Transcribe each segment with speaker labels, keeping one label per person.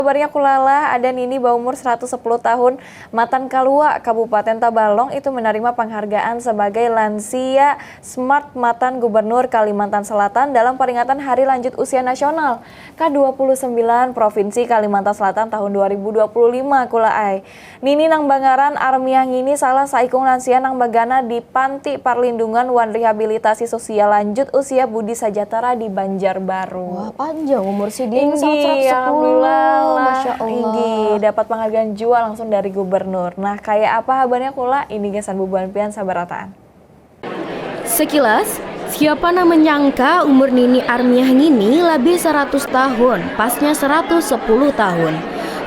Speaker 1: Kabarnya kulala ada Nini berumur 110 tahun, Matan Kalua, Kabupaten Tabalong itu menerima penghargaan sebagai Lansia Smart Matan Gubernur Kalimantan Selatan dalam peringatan Hari Lanjut Usia Nasional ke-29 Provinsi Kalimantan Selatan tahun 2025 kulaai. Nini nang bangaran armiah ngini salah saikung lansia nang bagana di Panti Perlindungan wan Rehabilitasi Sosial Lanjut Usia Budi Sajahtera di Banjarbaru.
Speaker 2: Wah, panjang umur si Ding,
Speaker 1: Tinggi,
Speaker 2: 110.
Speaker 1: alhamdulillah.
Speaker 2: Masya Allah.
Speaker 1: Tinggi, dapat penghargaan jua langsung dari gubernur. Nah, kayak apa habannya kula? Ini gesan bubuan pian sabarataan.
Speaker 3: Sekilas, siapa na menyangka umur Nini Armiah ini lebih 100 tahun, pasnya 110 tahun.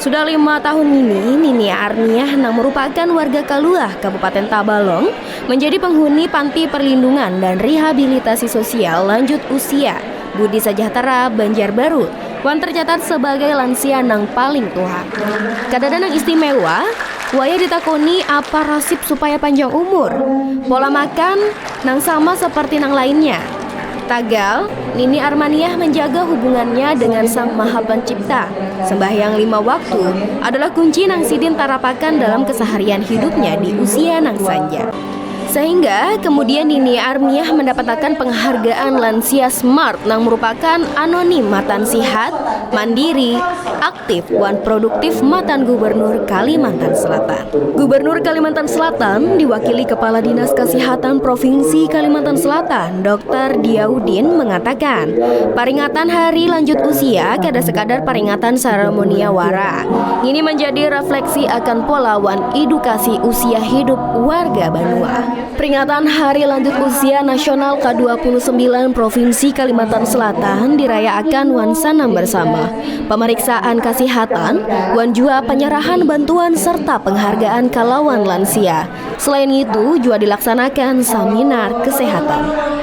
Speaker 3: Sudah 5 tahun ini, Nini Armiah yang merupakan warga Kaluah, Kabupaten Tabalong, menjadi penghuni Panti Perlindungan dan Rehabilitasi Sosial Lanjut Usia Budi Sajahtera Banjarbaru, wan tercatat sebagai lansia nang paling tua. Kadada nang istimewa, waya ditakoni apa resep supaya panjang umur. Pola makan nang sama seperti nang lainnya. Tagal, Nini Armaniah menjaga hubungannya dengan Sang Maha Pencipta. Sembahyang 5 waktu adalah kunci nang Sidin tarapakan dalam keseharian hidupnya di usia nang sanja. Sehingga kemudian Nini Armiah mendapatkan penghargaan Lansia Smart yang merupakan anonim matan sihat, mandiri, aktif, wan produktif matan Gubernur Kalimantan Selatan. Gubernur Kalimantan Selatan diwakili Kepala Dinas Kesehatan Provinsi Kalimantan Selatan, Dr. Diaudin mengatakan, peringatan Hari Lanjut Usia kada sekadar peringatan seremonia wara. Ini menjadi refleksi akan pola wan edukasi usia hidup warga Banua. Peringatan Hari Lanjut Usia Nasional ke-29 Provinsi Kalimantan Selatan dirayakan wan sanam bersama, pemeriksaan kesehatan, wan jua penyerahan bantuan serta penghargaan kalawan lansia. Selain itu juga dilaksanakan seminar kesehatan.